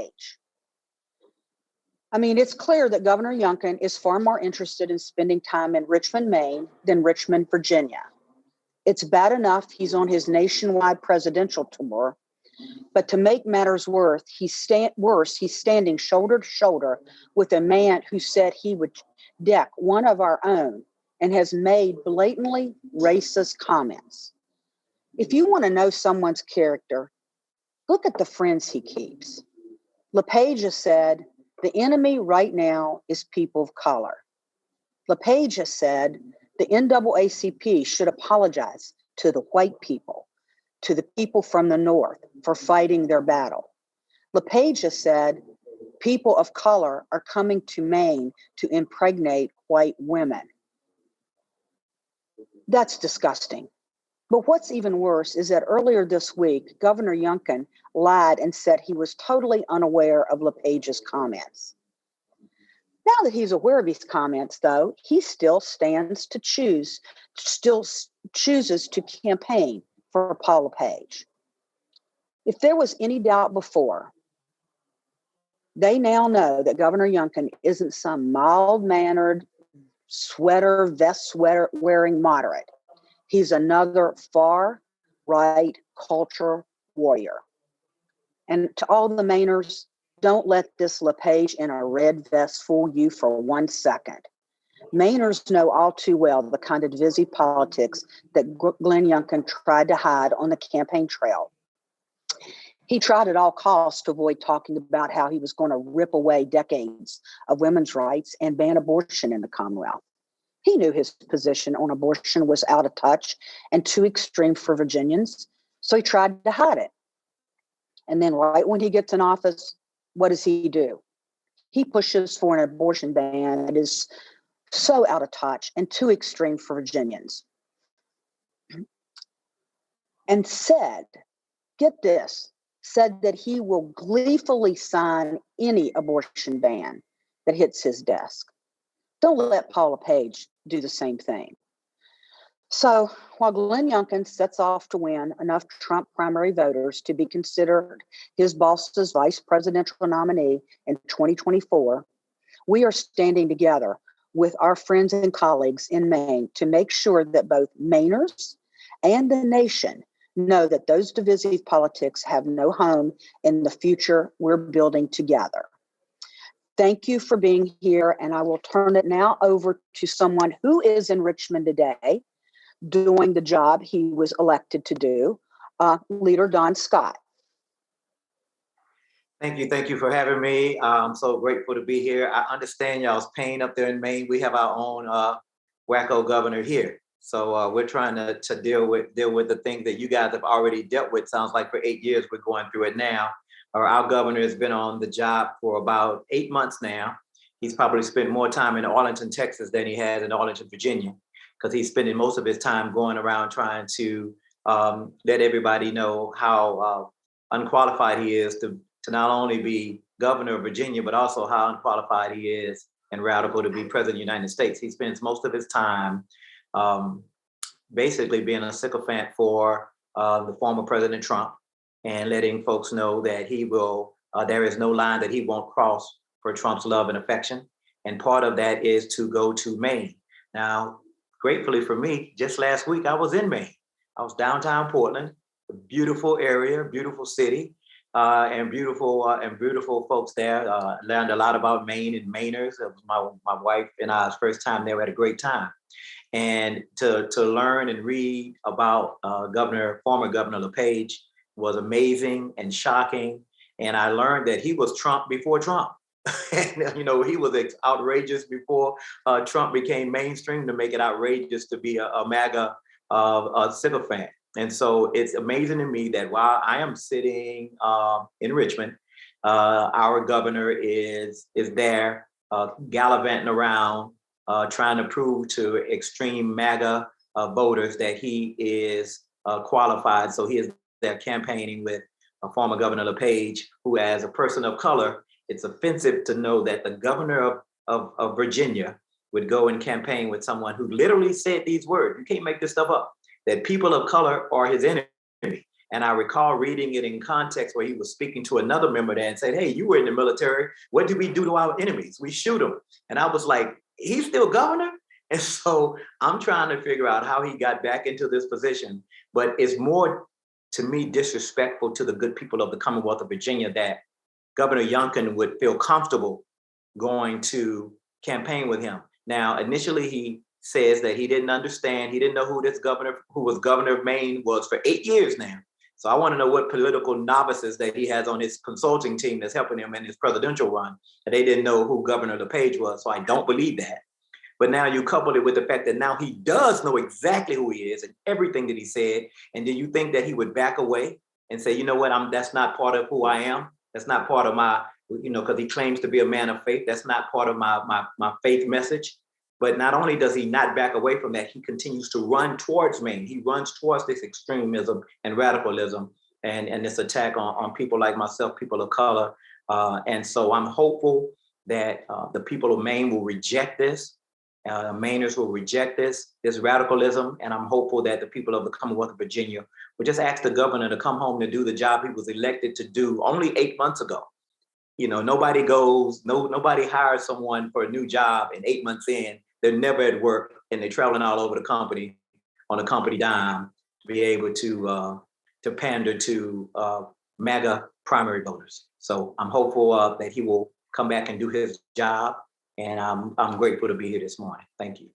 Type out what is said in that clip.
LePage. I mean, it's clear that Governor Youngkin is far more interested in spending time in Richmond, Maine than Richmond, Virginia. It's bad enough he's on his nationwide presidential tour, but to make matters worse, he's standing shoulder to shoulder with a man who said he would deck one of our own and has made blatantly racist comments. If you want to know someone's character, look at the friends he keeps. LePage has said, the enemy right now is people of color. LePage has said the NAACP should apologize to the white people, to the people from the North for fighting their battle. LePage has said people of color are coming to Maine to impregnate white women. That's disgusting. But what's even worse is that earlier this week, Governor Youngkin lied and said he was totally unaware of LePage's comments. Now that he's aware of his comments, though, he still chooses to campaign for Paul LePage. If there was any doubt before, they now know that Governor Youngkin isn't some mild-mannered vest sweater wearing moderate. He's another far-right culture warrior. And to all the Mainers, don't let this LePage in a red vest fool you for 1 second. Mainers know all too well the kind of divisive politics that Glenn Youngkin tried to hide on the campaign trail. He tried at all costs to avoid talking about how he was going to rip away decades of women's rights and ban abortion in the Commonwealth. He knew his position on abortion was out of touch and too extreme for Virginians, so he tried to hide it. And then right when he gets in office, what does he do? He pushes for an abortion ban that is so out of touch and too extreme for Virginians. And said, get this, said that he will gleefully sign any abortion ban that hits his desk. Don't let Paul LePage do the same thing. So while Glenn Youngkin sets off to win enough Trump primary voters to be considered his boss's vice presidential nominee in 2024, we are standing together with our friends and colleagues in Maine to make sure that both Mainers and the nation know that those divisive politics have no home in the future we're building together. Thank you for being here, and I will turn it now over to someone who is in Richmond today, doing the job he was elected to do, Leader Don Scott. Thank you for having me. I'm so grateful to be here. I understand y'all's pain up there in Maine. We have our own wacko governor here. So we're trying to deal with the things that you guys have already dealt with. Sounds like for 8 years, we're going through it now. Our governor has been on the job for about 8 months now. He's probably spent more time in Arlington, Texas than he has in Arlington, Virginia, because he's spending most of his time going around trying to let everybody know how unqualified he is to not only be governor of Virginia, but also how unqualified he is and radical to be president of the United States. He spends most of his time basically being a sycophant for the former President Trump and letting folks know that he will, there is no line that he won't cross for Trump's love and affection. And part of that is to go to Maine. Now, gratefully for me, just last week, I was in Maine. I was downtown Portland, a beautiful area, beautiful city, and beautiful folks there. Learned a lot about Maine and Mainers. It was my wife and I's first time there. We had a great time. And to learn and read about former Governor LePage was amazing and shocking. And I learned that he was Trump before Trump. And, he was outrageous before Trump became mainstream, to make it outrageous to be a MAGA sycophant. And so it's amazing to me that while I am sitting in Richmond, our governor is there gallivanting around, trying to prove to extreme MAGA voters that he is qualified. So he is there campaigning with former Governor LePage, who, as a person of color, it's offensive to know that the governor of Virginia would go and campaign with someone who literally said these words. You can't make this stuff up, that people of color are his enemy. And I recall reading it in context where he was speaking to another member there and said, hey, you were in the military. What did we do to our enemies? We shoot them. And I was like, he's still governor? And so I'm trying to figure out how he got back into this position. But it's more, to me, disrespectful to the good people of the Commonwealth of Virginia that Governor Youngkin would feel comfortable going to campaign with him. Now, initially, he says that he didn't understand. He didn't know who this governor, who was governor of Maine, was for 8 years now. So I want to know what political novices that he has on his consulting team that's helping him in his presidential run. And they didn't know who Governor LePage was. So I don't believe that. But now you couple it with the fact that now he does know exactly who he is and everything that he said. And then you think that he would back away and say, you know what, that's not part of who I am. That's not part of my, because he claims to be a man of faith. That's not part of my faith message. But not only does he not back away from that, he continues to run towards Maine. He runs towards this extremism and radicalism and this attack on people like myself, people of color. And so I'm hopeful that the people of Maine will reject this. Mainers will reject this radicalism. And I'm hopeful that the people of the Commonwealth of Virginia will just ask the governor to come home to do the job he was elected to do only 8 months ago. Nobody hires someone for a new job and 8 months in, they're never at work and they're traveling all over the company on a company dime to be able to pander to MAGA primary voters. So I'm hopeful that he will come back and do his job. And I'm grateful to be here this morning. Thank you.